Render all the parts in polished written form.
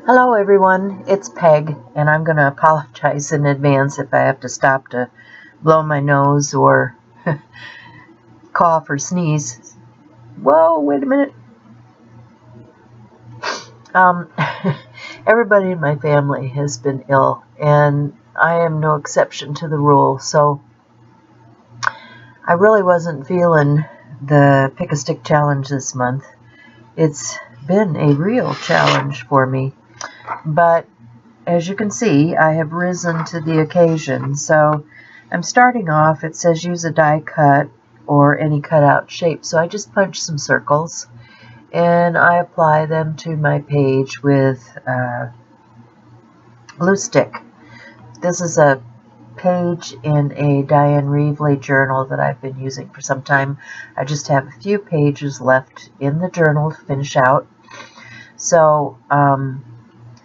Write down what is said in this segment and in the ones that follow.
Hello everyone, it's Peg, and I'm going to apologize in advance if I have to stop to blow my nose or cough or sneeze. Whoa, wait a minute. Everybody in my family has been ill, and I am no exception to the rule, so I really wasn't feeling the Pick a Stick challenge this month. It's been a real challenge for me. But as you can see, I have risen to the occasion. So I'm starting off, it says use a die cut or any cutout shape. So I just punch some circles and I apply them to my page with glue stick. This is a page in a Diane Reevely journal that I've been using for some time. I just have a few pages left in the journal to finish out. So,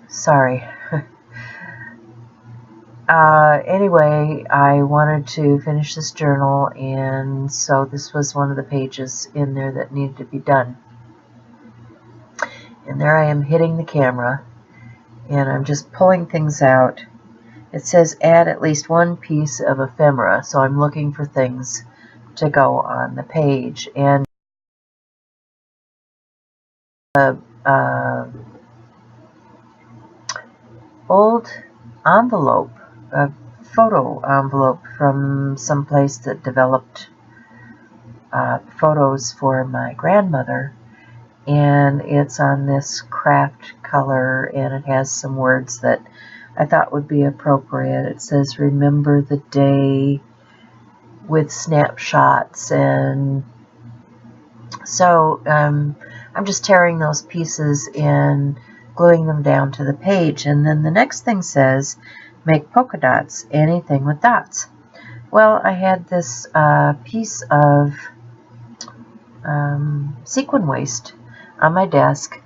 sorry. Anyway, I wanted to finish this journal, and so this was one of the pages in there that needed to be done. And there I am hitting the camera, and I'm just pulling things out. It says add at least one piece of ephemera, so I'm looking for things to go on the page. And old envelope, a photo envelope from someplace that developed photos for my grandmother, and it's on this craft color, and it has some words that I thought would be appropriate. It says remember the day with snapshots, and so I'm just tearing those pieces and gluing them down to the page. And then the next thing says make polka dots, anything with dots. Well, I had this piece of sequin waste on my desk,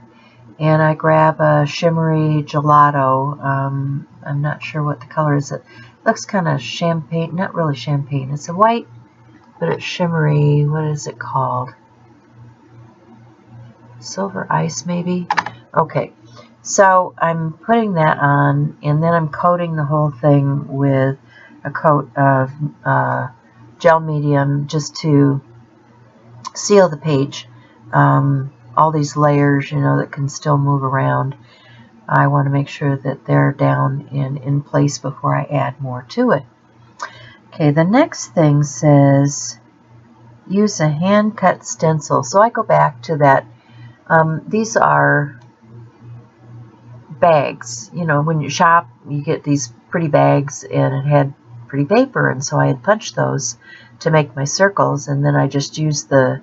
and I grab a shimmery gelato. I'm not sure what the color is. It looks kind of champagne, not really champagne. It's a white, but it's shimmery. What is it called? Silver ice, maybe? Okay, so I'm putting that on, and then I'm coating the whole thing with a coat of gel medium just to seal the page. All these layers, you know, that can still move around. I want to make sure that they're down and in place before I add more to it. Okay, the next thing says use a hand-cut stencil. So I go back to that. These are bags. You know, when you shop, you get these pretty bags, and it had pretty paper, and so I had punched those to make my circles, and then I just used the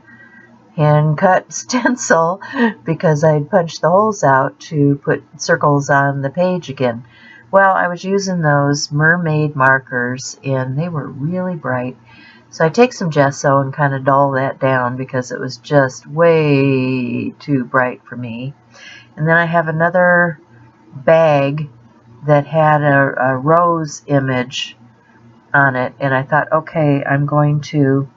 hand-cut stencil because I had punched the holes out to put circles on the page again. Well, I was using those mermaid markers, and they were really bright. So I take some gesso and kind of dull that down because it was just way too bright for me. And then I have another bag that had a rose image on it, and I thought, okay, I'm going to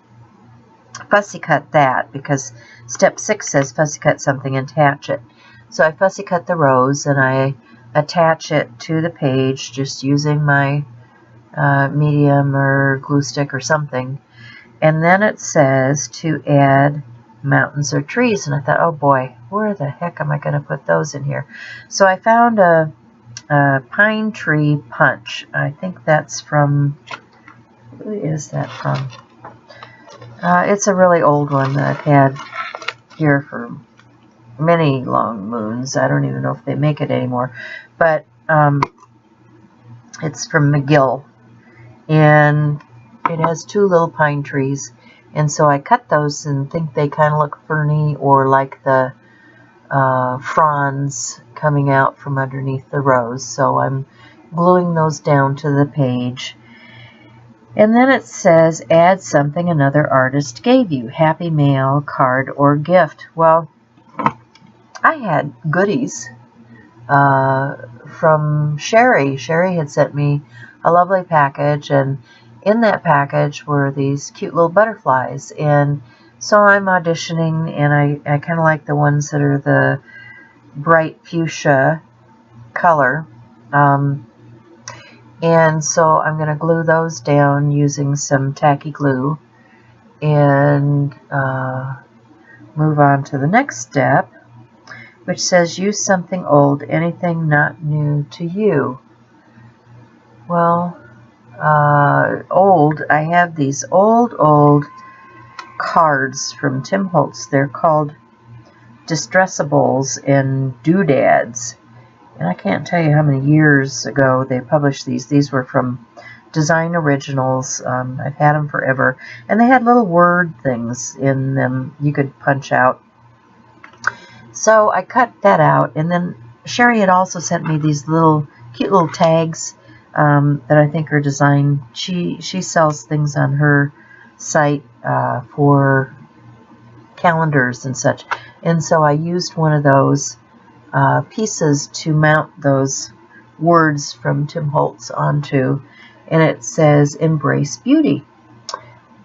fussy cut that because step 6 says fussy cut something and attach it. So I fussy cut the rose and I attach it to the page just using my medium or glue stick or something. And then it says to add mountains or trees, and I thought, oh boy, where the heck am I going to put those in here? So I found a pine tree punch. I think that's from, who is that from? It's a really old one that I've had here for many long moons. I don't even know if they make it anymore, but it's from McGill, and it has 2 little pine trees, and so I cut those and think they kind of look ferny or like the fronds coming out from underneath the rose. So I'm gluing those down to the page. And then it says add something another artist gave you, happy mail, card, or gift. Well, I had goodies from Sheri. Sheri had sent me a lovely package, and in that package were these cute little butterflies. And so I'm auditioning, and I kind of like the ones that are the bright fuchsia color. And so I'm going to glue those down using some tacky glue and move on to the next step, which says use something old, anything not new to you. Well, old, I have these old cards from Tim Holtz. They're called Distressables and Doodads. And I can't tell you how many years ago they published these. These were from Design Originals. I've had them forever. And they had little word things in them you could punch out. So I cut that out. And then Sheri had also sent me these cute little tags that I think are designed. She sells things on her site for calendars and such. And so I used one of those pieces to mount those words from Tim Holtz onto, and it says embrace beauty.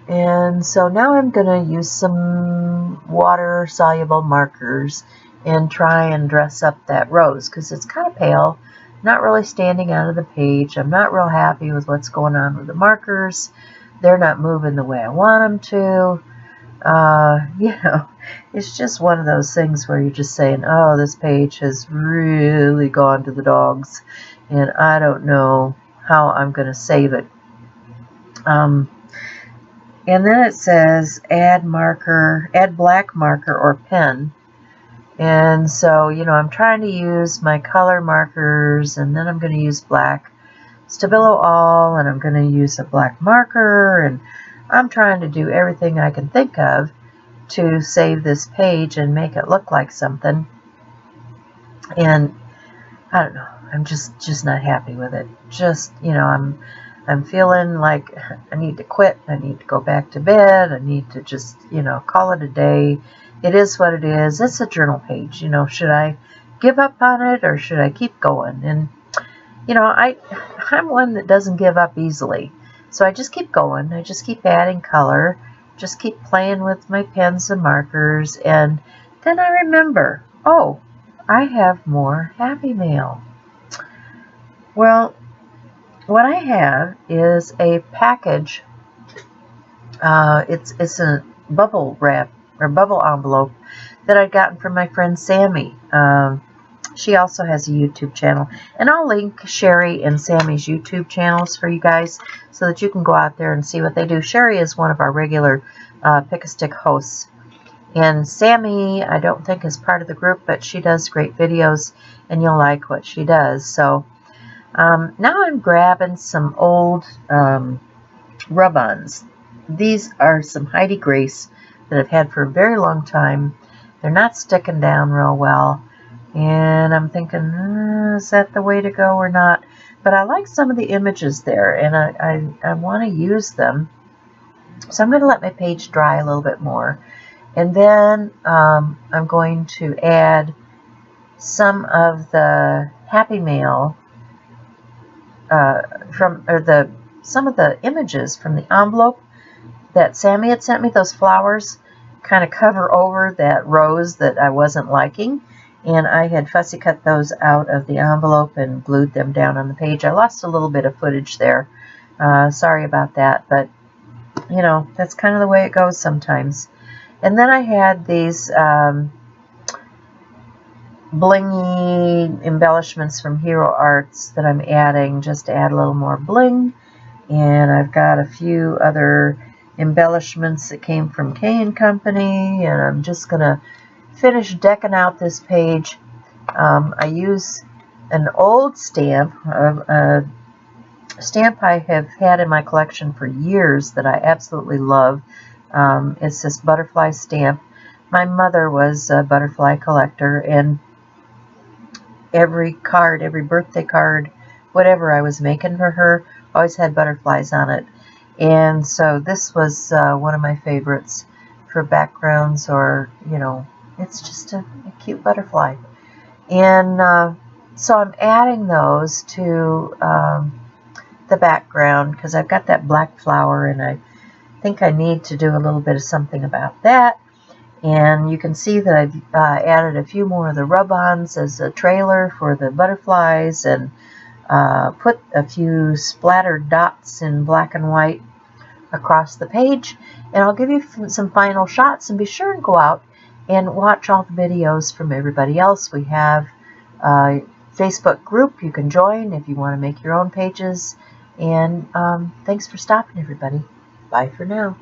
And so now I'm going to use some water soluble markers and try and dress up that rose because it's kind of pale, not really standing out of the page. I'm not real happy with what's going on with the markers. They're not moving the way I want them to. You know, it's just one of those things where you're just saying, oh, this page has really gone to the dogs, and I don't know how I'm going to save it. And then it says add black marker or pen. And so, you know, I'm trying to use my color markers, and then I'm going to use black Stabilo All, and I'm going to use a black marker, and I'm trying to do everything I can think of to save this page and make it look like something. And I don't know, I'm just not happy with it. Just, you know, I'm feeling like I need to quit. I need to go back to bed. I need to just, you know, call it a day. It is what it is. It's a journal page. You know, should I give up on it or should I keep going? And, you know, I'm one that doesn't give up easily. So I just keep going. I just keep adding color. Just keep playing with my pens and markers. And then I remember, oh, I have more Happy Mail. Well, what I have is a package. It's a bubble wrap or bubble envelope that I'd gotten from my friend Sammy. She also has a YouTube channel. And I'll link Sheri and Sammy's YouTube channels for you guys so that you can go out there and see what they do. Sheri is one of our regular Pick-a-Stick hosts. And Sammy, I don't think is part of the group, but she does great videos, and you'll like what she does. So now I'm grabbing some old rub-ons. These are some Heidi Grace that I've had for a very long time. They're not sticking down real well. And I'm thinking, is that the way to go or not? But I like some of the images there, and I want to use them. So I'm going to let my page dry a little bit more. And then I'm going to add some of the Happy Mail some of the images from the envelope that Sammy had sent me. Those flowers kind of cover over that rose that I wasn't liking. And I had fussy cut those out of the envelope and glued them down on the page. I lost a little bit of footage there. Sorry about that, but you know, that's kind of the way it goes sometimes. And then I had these blingy embellishments from Hero Arts that I'm adding just to add a little more bling. And I've got a few other embellishments that came from K & Company, and I'm just going to finish decking out this page. I use an old stamp, a stamp I have had in my collection for years that I absolutely love. It's this butterfly stamp. My mother was a butterfly collector, and every card, every birthday card, whatever I was making for her, always had butterflies on it. And so this was one of my favorites for backgrounds, or, you know, it's just a cute butterfly. And so I'm adding those to the background because I've got that black flower, and I think I need to do a little bit of something about that. And you can see that I've added a few more of the rub-ons as a trailer for the butterflies, and put a few splattered dots in black and white across the page. And I'll give you some final shots, and be sure and go out and watch all the videos from everybody else. We have a Facebook group you can join if you want to make your own pages. And thanks for stopping, everybody. Bye for now.